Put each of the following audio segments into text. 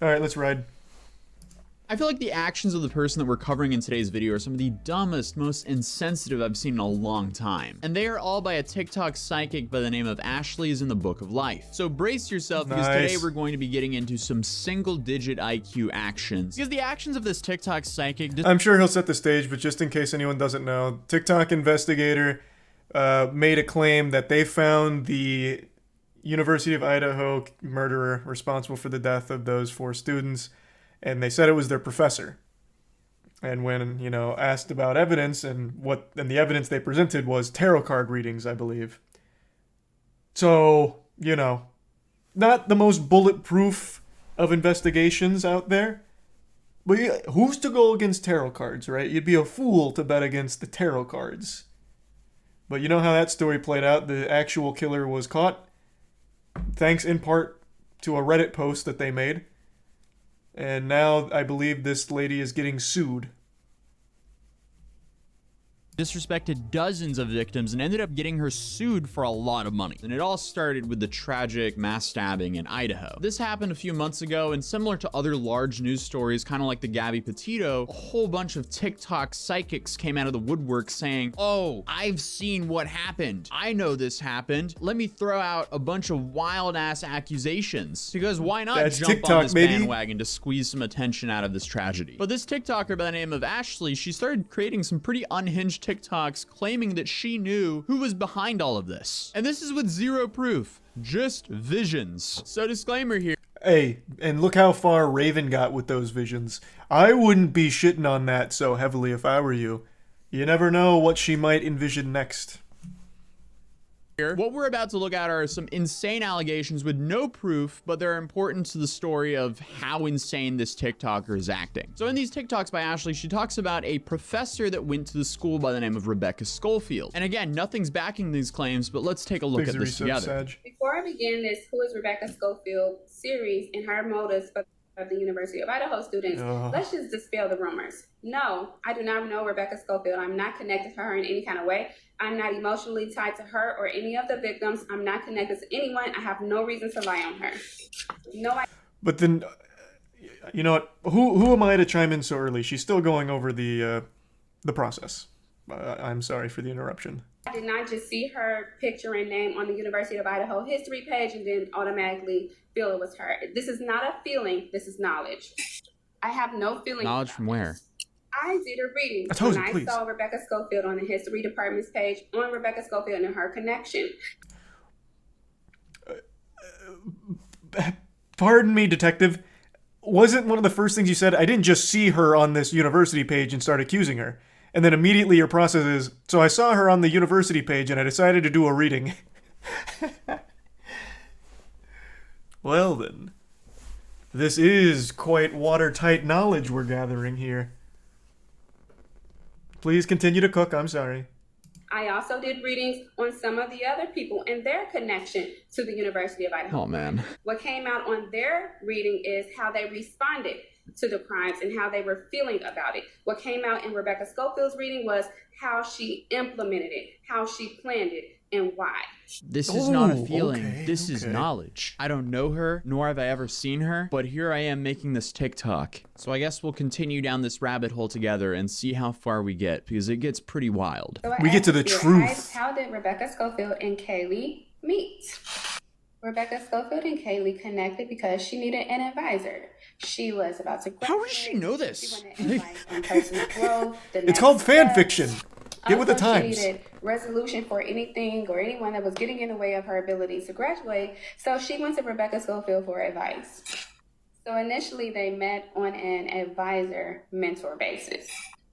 All right, let's ride. I feel like the actions of the person that we're covering in today's video are some of the dumbest, most insensitive I've seen in a long time. And they are all by a TikTok psychic by the name of Ashley's in the Book of Life. So brace yourself because today we're going to be getting into some single-digit IQ actions. Because the actions of this TikTok psychic... I'm sure he'll set the stage, but just in case anyone doesn't know, TikTok investigator made a claim that they found the University of Idaho murderer responsible for the death of those 4 students, and they said it was their professor. And when, asked about evidence, and the evidence they presented was tarot card readings, I believe. So, not the most bulletproof of investigations out there. But who's to go against tarot cards, right? You'd be a fool to bet against the tarot cards. But you know how that story played out? The actual killer was caught, thanks in part to a Reddit post that they made. And now I believe this lady is getting sued. Disrespected dozens of victims and ended up getting her sued for a lot of money. And it all started with the tragic mass stabbing in Idaho. This happened a few months ago, and similar to other large news stories, kind of like the Gabby Petito, a whole bunch of TikTok psychics came out of the woodwork saying, "Oh, I've seen what happened. I know this happened. Let me throw out a bunch of wild ass accusations." Because why not jump TikTok, on this baby. bandwagon to squeeze some attention out of this tragedy? But this TikToker by the name of Ashley, she started creating some pretty unhinged TikToks claiming that she knew who was behind all of this. And this is with zero proof, just visions. So disclaimer here. Hey, and look how far Raven got with those visions. I wouldn't be shitting on that so heavily if I were you. You never know what she might envision next. What we're about to look at are some insane allegations with no proof, but they're important to the story of how insane this TikToker is acting. So in these TikToks by Ashley, she talks about a professor that went to the school by the name of Rebecca Schofield. And again, nothing's backing these claims, but let's take a look at this together. Before I begin this Who is Rebecca Schofield series and her motives for the University of Idaho students, let's just dispel the rumors. No, I do not know Rebecca Schofield. I'm not connected to her in any kind of way. I'm not emotionally tied to her or any of the victims. I'm not connected to anyone. I have no reason to lie on her. But then, you know what? Who am I to chime in so early? She's still going over the process. I'm sorry for the interruption. I did not just see her picture and name on the University of Idaho history page and then automatically feel it was her. This is not a feeling. This is knowledge. I have no feeling. Knowledge from where? I did a reading when I saw Rebecca Schofield on the history department's page on Rebecca Schofield and her connection. Pardon me, detective. Wasn't one of the first things you said, I didn't just see her on this university page and start accusing her. And then immediately your process is, so I saw her on the university page and I decided to do a reading. Well then, this is quite watertight knowledge we're gathering here. Please continue to cook, I'm sorry. I also did readings on some of the other people and their connection to the University of Idaho. Oh man. What came out on their reading is how they responded to the crimes and how they were feeling about it. What came out in Rebecca Schofield's reading was how she implemented it, how she planned it, and why. This is not a feeling. This is knowledge. I don't know her, nor have I ever seen her, but here I am making this TikTok. So I guess we'll continue down this rabbit hole together and see how far we get, because it gets pretty wild. So we get to the truth. How did Rebecca Schofield and Kaylee meet? Rebecca Schofield and Kaylee connected because she needed an advisor. She was about to graduate. How does she know this? She wanted advice on personal growth. It's called fan fiction. Get with the times. She needed resolution for anything or anyone that was getting in the way of her ability to graduate. So she went to Rebecca Schofield for advice. So initially they met on an advisor-mentor basis.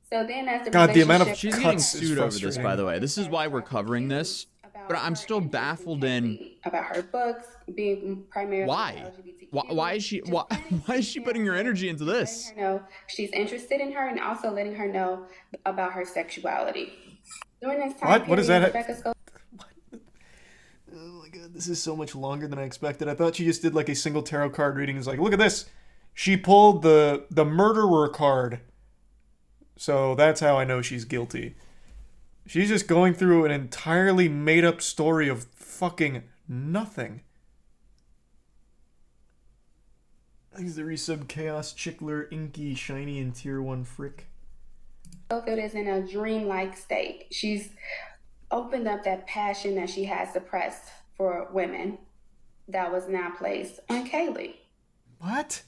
So then as the amount of she's getting sued over this, by the way. This is why we're covering this. But I'm still baffled in about her books being primarily why is she putting her energy into this? No, she's interested in her and also letting her know about her sexuality. During this time what does that Rebecca oh my god, this is so much longer than I expected. I thought she just did like a single tarot card reading. It's like, look at this. She pulled the murderer card. So that's how I know she's guilty. She's just going through an entirely made-up story of fucking nothing. He's the resub chaos chickler inky shiny and tier 1 frick. Schofield is in a dreamlike state. She's opened up that passion that she has suppressed for women that was now placed on Kaylee. What?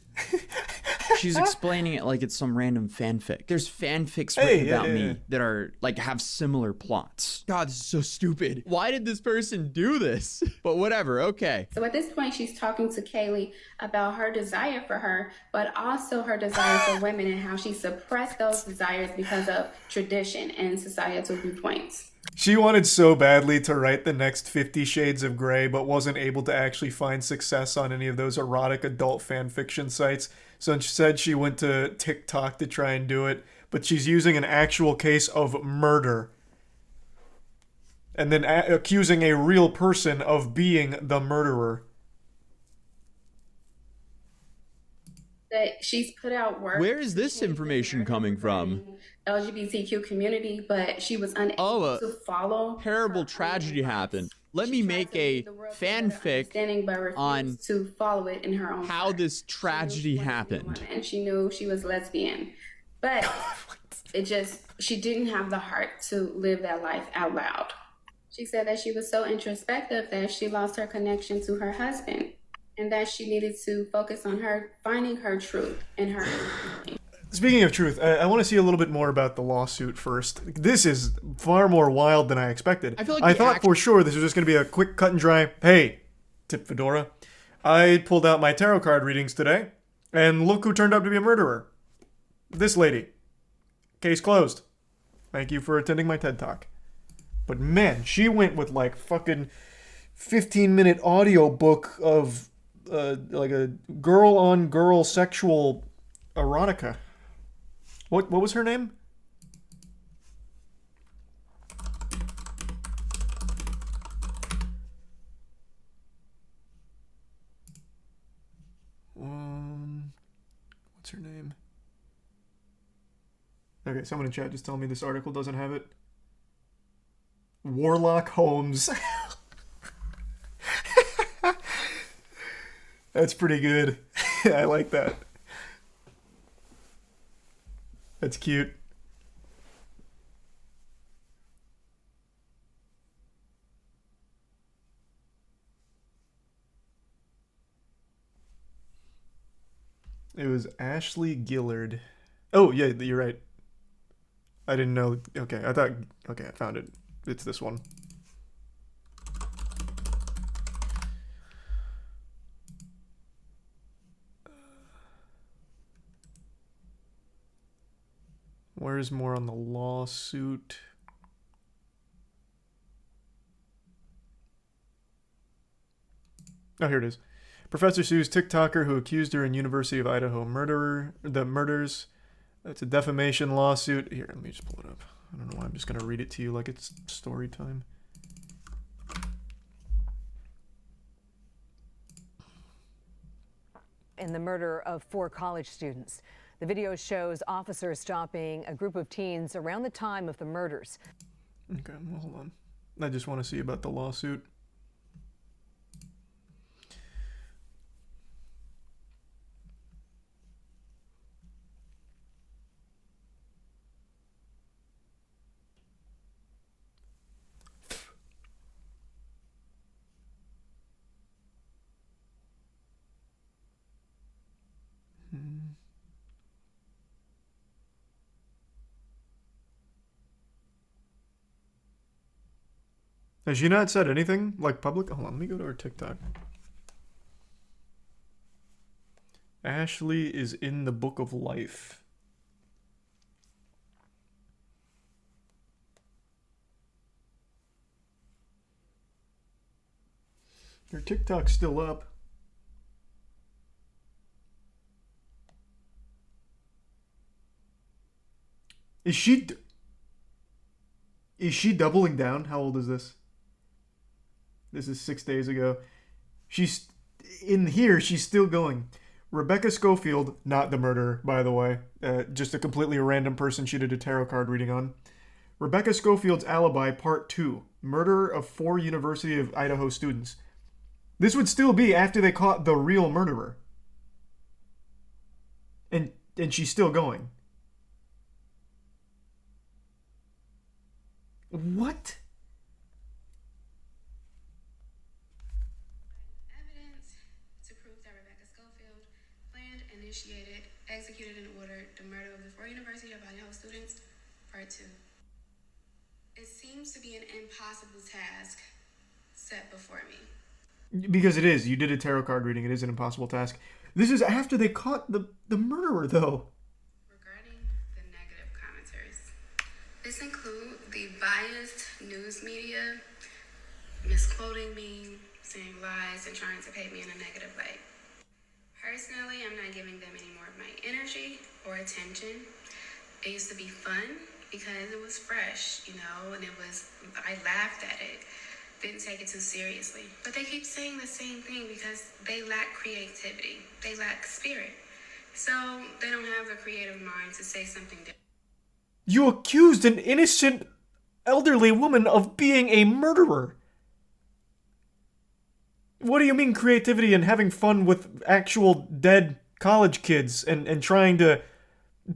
She's explaining it like it's some random fanfic. There's fanfics written about me that are like have similar plots. God, this is so stupid. Why did this person do this? But whatever, okay. So at this point, she's talking to Kaylee about her desire for her, but also her desire for women and how she suppressed those desires because of tradition and societal viewpoints. She wanted so badly to write the next 50 Shades of Grey, but wasn't able to actually find success on any of those erotic adult fan fiction sites. So instead, she went to TikTok to try and do it, but she's using an actual case of murder. And then accusing a real person of being the murderer. That she's put out work. Where is this information coming from? LGBTQ community, but she was unable to follow. Terrible tragedy happened. Let me make a fanfic on to follow it in her own how this tragedy happened. And she knew she was lesbian, but she didn't have the heart to live that life out loud. She said that she was so introspective that she lost her connection to her husband, and that she needed to focus on her finding her truth in her. Speaking of truth, I want to see a little bit more about the lawsuit first. This is far more wild than I expected. I thought for sure this was just going to be a quick cut and dry, hey, tip Fedora. I pulled out my tarot card readings today, and look who turned out to be a murderer. This lady. Case closed. Thank you for attending my TED Talk. But man, she went with like fucking 15-minute audio book of like a girl-on-girl sexual erotica. What was her name? What's her name? Okay, someone in chat just tell me this article doesn't have it. Warlock Holmes. That's pretty good. I like that. That's cute. It was Ashley Gillard. Oh, yeah, you're right. I didn't know. Okay, I found it. It's this one. Where's more on the lawsuit? Oh, here it is. Professor sues TikToker who accused her in University of Idaho murders. It's a defamation lawsuit. Here, let me just pull it up. I don't know why I'm just going to read it to you like it's story time. In the murder of 4 college students. The video shows officers stopping a group of teens around the time of the murders. Okay, well, hold on. I just want to see about the lawsuit. Has she not said anything like public? Hold on, let me go to her TikTok. Ashley is in the book of life. Her TikTok's still up. Is she doubling down? How old is this? This is 6 days ago. She's in here. She's still going. Rebecca Schofield, not the murderer, by the way. Just a completely random person she did a tarot card reading on. Rebecca Schofield's alibi, part 2. Murder of 4 University of Idaho students. This would still be after they caught the real murderer. and she's still going. What? Evidence to prove that Rebecca Schofield planned, initiated, executed, and ordered the murder of the 4 University of Idaho students, Part 2. It seems to be an impossible task set before me. Because it is. You did a tarot card reading. It is an impossible task. This is after they caught the murderer, though. Regarding the negative commenters, this include the biased news media misquoting me, saying lies, and trying to paint me in a negative light. Personally, I'm not giving them any more of my energy or attention. It used to be fun because it was fresh, you know, and I laughed at it, didn't take it too seriously. But they keep saying the same thing because they lack creativity, they lack spirit. So they don't have the creative mind to say something different. You accused an innocent elderly woman of being a murderer. What do you mean creativity and having fun with actual dead college kids and trying to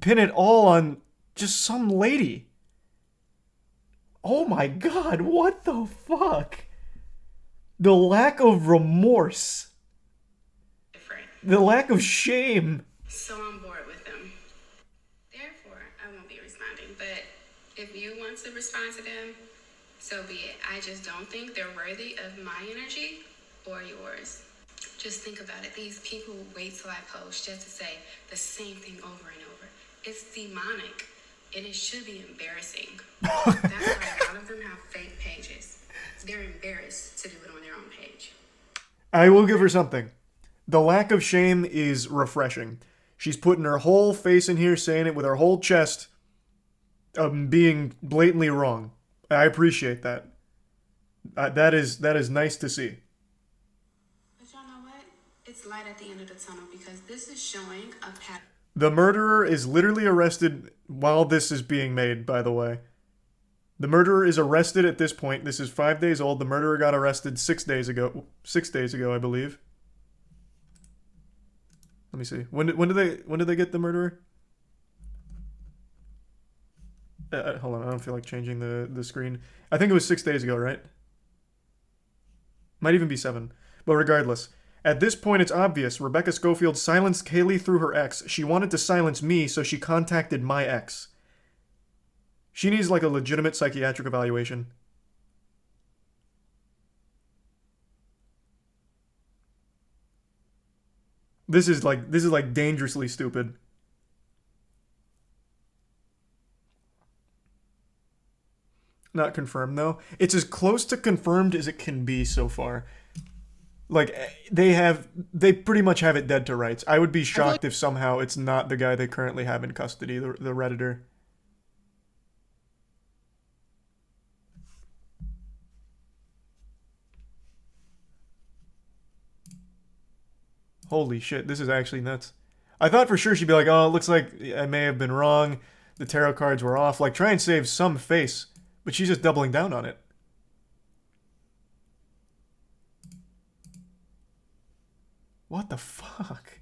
pin it all on just some lady? Oh my god, what the fuck? The lack of remorse. The lack of shame. So I'm bored with them. Therefore, I won't be responding. But if you want to respond to them, so be it. I just don't think they're worthy of my energy or yours. Just think about it. These people wait till I post just to say the same thing over and over. It's demonic, and it should be embarrassing. That's why a lot of them have fake pages. They're embarrassed to do it on their own page. I will give her something. The lack of shame is refreshing. She's putting her whole face in here, saying it with her whole chest, being blatantly wrong. I appreciate that. That is nice to see. But y'all know what? It's light at the end of the tunnel because this is showing a pattern. The murderer is literally arrested while this is being made, by the way. The murderer is arrested at this point. This is 5 days old. The murderer got arrested 6 days ago. 6 days ago, I believe. Let me see. When did they get the murderer? Hold on, I don't feel like changing the screen. I think it was 6 days ago, right? Might even be 7. But regardless, at this point it's obvious. Rebecca Schofield silenced Kaylee through her ex. She wanted to silence me, so she contacted my ex. She needs like a legitimate psychiatric evaluation. This is like dangerously stupid. Not confirmed though. It's as close to confirmed as it can be so far. Like they pretty much have it dead to rights. I would be shocked if somehow it's not the guy they currently have in custody, the Redditor. Holy shit, this is actually nuts. I thought for sure she'd be like, oh, it looks like I may have been wrong. The tarot cards were off. Like, try and save some face. But she's just doubling down on it. What the fuck?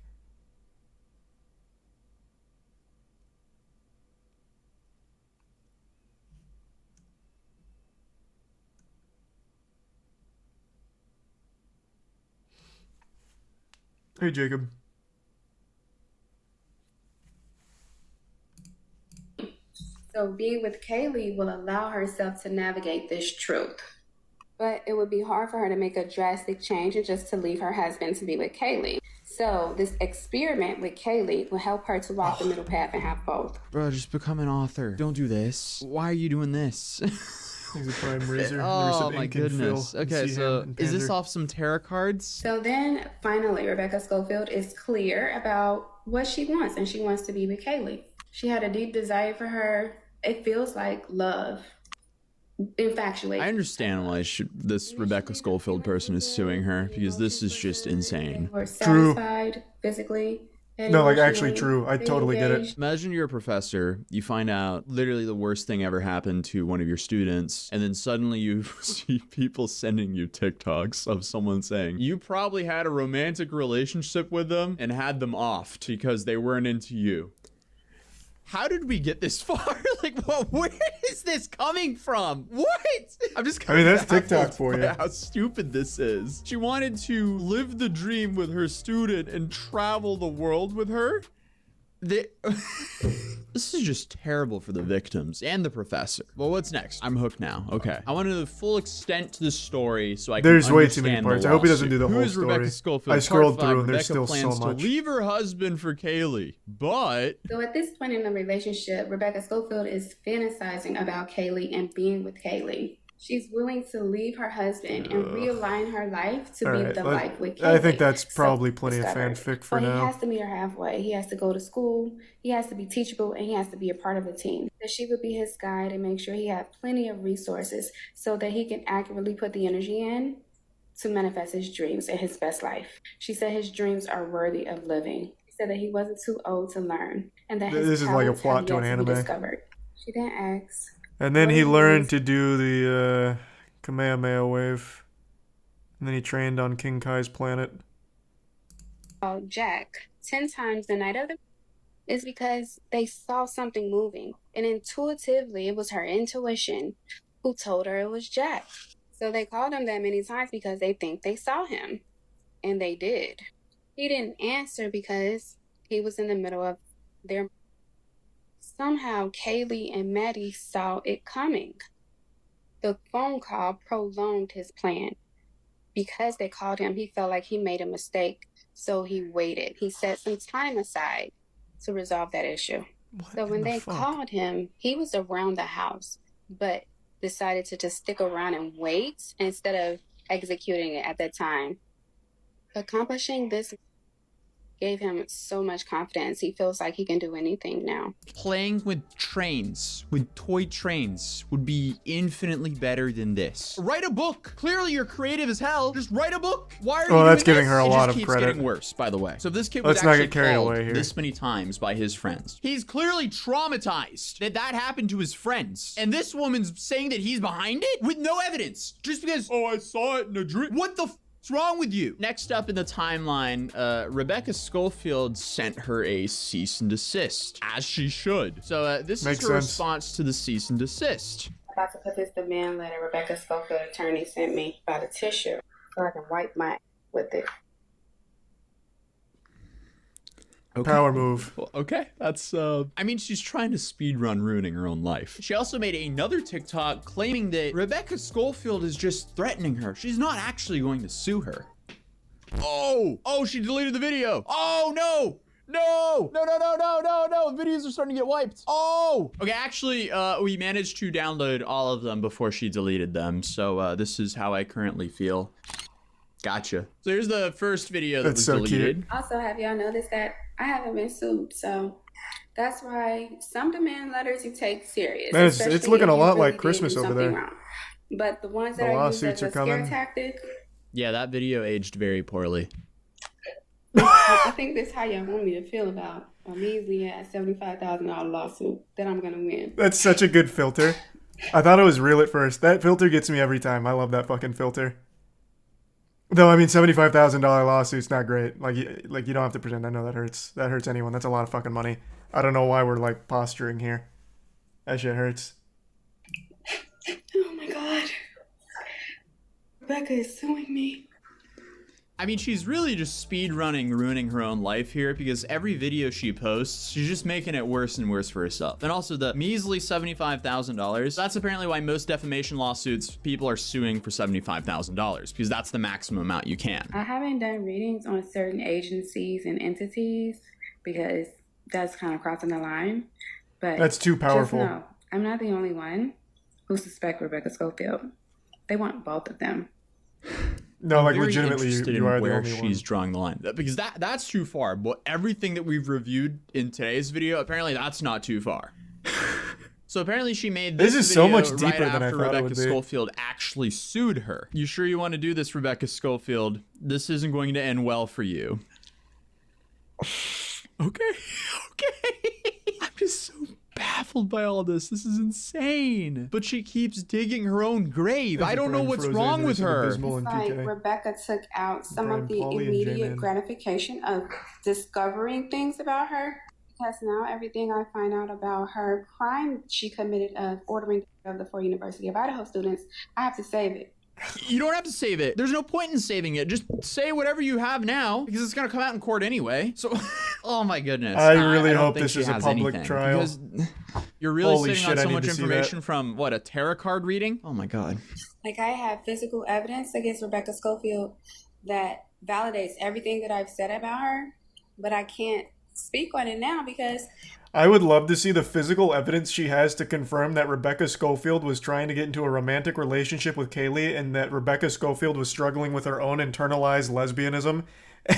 Hey, Jacob. So being with Kaylee will allow herself to navigate this truth. But it would be hard for her to make a drastic change and just to leave her husband to be with Kaylee. So this experiment with Kaylee will help her to walk the middle path and have both. Bro, just become an author. Don't do this. Why are you doing this? He's a prime razor. Oh my goodness. Okay, so is this off some tarot cards? So then finally, Rebecca Schofield is clear about what she wants, and she wants to be with Kaylee. She had a deep desire for her. It feels like love. Infatuation. I understand why this Rebecca Schofield person is suing her, because this is just insane. We're satisfied physically, No, like actually true. I totally get it. Imagine you're a professor, you find out literally the worst thing ever happened to one of your students, and then suddenly you see people sending you TikToks of someone saying, you probably had a romantic relationship with them and had them offed because they weren't into you. How did we get this far? Like, where is this coming from? What? I mean, that's TikTok for you. How stupid this is. She wanted to live the dream with her student and travel the world with her. This is just terrible for the victims and the professor. Well, what's next? I'm hooked now. Okay. I want to know the full extent to the story so I can There's way too many parts. I hope he doesn't do the whole story. Rebecca Schofield? I scrolled Part 5, through and there's Rebecca still so plans much. to leave her husband for Kaylee, but... So at this point in the relationship, Rebecca Schofield is fantasizing about Kaylee and being with Kaylee. She's willing to leave her husband and realign her life to be the life with Kaylee. I think that's probably plenty of fanfic for now. He has to meet her halfway. He has to go to school. He has to be teachable, and he has to be a part of the team. That she would be his guide and make sure he had plenty of resources so that he can accurately put the energy in to manifest his dreams and his best life. She said his dreams are worthy of living. She said that he wasn't too old to learn, and that his this is like a plot to an to be anime. discovered. She didn't ask. And then he learned to do the Kamehameha wave. And then he trained on King Kai's planet. Jack 10 times the night of the is because they saw something moving. And intuitively, it was her intuition who told her it was Jack. So they called him that many times because they think they saw him. And they did. He didn't answer because he was in the middle of their... Somehow, Kaylee and Maddie saw it coming. The phone call prolonged his plan. Because they called him, he felt like he made a mistake, so he waited. He set some time aside to resolve that issue. So when they called him, he was around the house, but decided to just stick around and wait instead of executing it at that time. Accomplishing this gave him so much confidence. He feels like he can do anything now. Playing with trains, with toy trains, would be infinitely better than this. Write a book. Clearly you're creative as hell. Just write a book. Why are you doing that's giving this? her a lot of It just credit. keeps getting worse, by the way. So this kid was Let's not actually get carried called away here. this many times by his friends. He's clearly traumatized that happened to his friends. And this woman's saying that he's behind it with no evidence. Just because, oh, I saw it in a dream. What the What's wrong with you? Next up in the timeline, Rebecca Schofield sent her a cease and desist, as she should. So this is her response to the cease and desist. I'm about to put this demand letter Rebecca Schofield attorney sent me by the tissue so I can wipe my with it. Okay. Power move. Well, okay, that's, I mean, she's trying to speedrun ruining her own life. She also made another TikTok claiming that Rebecca Schofield is just threatening her. She's not actually going to sue her. Oh, she deleted the video. Oh, no. No, videos are starting to get wiped. Oh, okay, actually, we managed to download all of them before she deleted them. So, this is how I currently feel. Gotcha. So here's the first video that was deleted. Cute. Also, have y'all noticed that I haven't been sued? So that's why some demand letters you take serious. Man, it's looking a lot like Christmas over there. Wrong. But the ones that are used as a scare tactic. Yeah, that video aged very poorly. I think that's how y'all want me to feel about a measly ass $75,000 lawsuit that I'm gonna win. That's such a good filter. I thought it was real at first. That filter gets me every time. I love that fucking filter. Though, I mean, $75,000 lawsuit's not great. Like you don't have to pretend. I know that hurts. That hurts anyone. That's a lot of fucking money. I don't know why we're like posturing here. That shit hurts. Oh my god. Rebecca is suing me. I mean, she's really just speedrunning, ruining her own life here because every video she posts, she's just making it worse and worse for herself. And also the measly $75,000, that's apparently why most defamation lawsuits, people are suing for $75,000 because that's the maximum amount you can. I haven't done readings on certain agencies and entities because that's kind of crossing the line. But that's too powerful. Just know, I'm not the only one who suspect Rebecca Schofield. They want both of them. No, like legitimately, you are the where only one. She's drawing the line because that's too far. But everything that we've reviewed in today's video, apparently that's not too far. So apparently she made this is video so much deeper right than I after thought Rebecca it would be. Schofield actually sued her. You sure you want to do this, Rebecca Schofield? This isn't going to end well for you. Okay. I'm just so baffled by all this. This is insane. But she keeps digging her own grave. I don't know what's wrong with her. It's like Rebecca took out some of the immediate gratification of discovering things about her. Because now everything I find out about her crime she committed of ordering of the 4 University of Idaho students, I have to save it. You don't have to save it. There's no point in saving it. Just say whatever you have now, because it's going to come out in court anyway. So, oh my goodness. I really hope this is a public trial. Because you're really Holy sitting on shit, so I need much to see information from, what, a tarot card reading? Oh my God. Like, I have physical evidence against Rebecca Schofield that validates everything that I've said about her, but I can't speak on it now because I would love to see the physical evidence she has to confirm that Rebecca Schofield was trying to get into a romantic relationship with Kaylee and that Rebecca Schofield was struggling with her own internalized lesbianism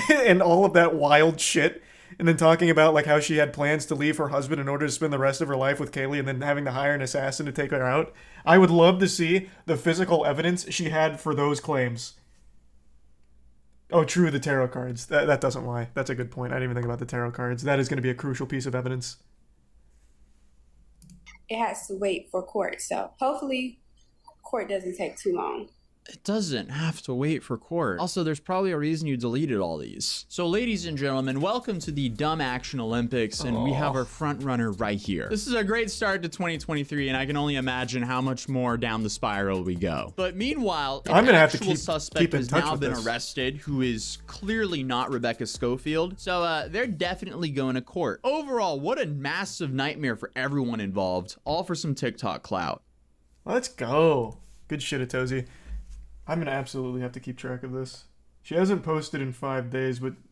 and all of that wild shit. And then talking about like how she had plans to leave her husband in order to spend the rest of her life with Kaylee and then having to hire an assassin to take her out. I would love to see the physical evidence she had for those claims. Oh, true, the tarot cards. That doesn't lie. That's a good point. I didn't even think about the tarot cards. That is going to be a crucial piece of evidence. It has to wait for court. So hopefully court doesn't take too long. It doesn't have to wait for court. Also, there's probably a reason you deleted all these. So, ladies and gentlemen, welcome to the Dumb Action Olympics, and we have our front runner right here. This is a great start to 2023, and I can only imagine how much more down the spiral we go. But meanwhile, I'm gonna have to actual keep suspect in has touch now with been this. arrested, who is clearly not Rebecca Schofield. So, they're definitely going to court. Overall, what a massive nightmare for everyone involved, all for some TikTok clout. Let's go. Good shit, Atozy. I'm going to absolutely have to keep track of this. She hasn't posted in 5 days, but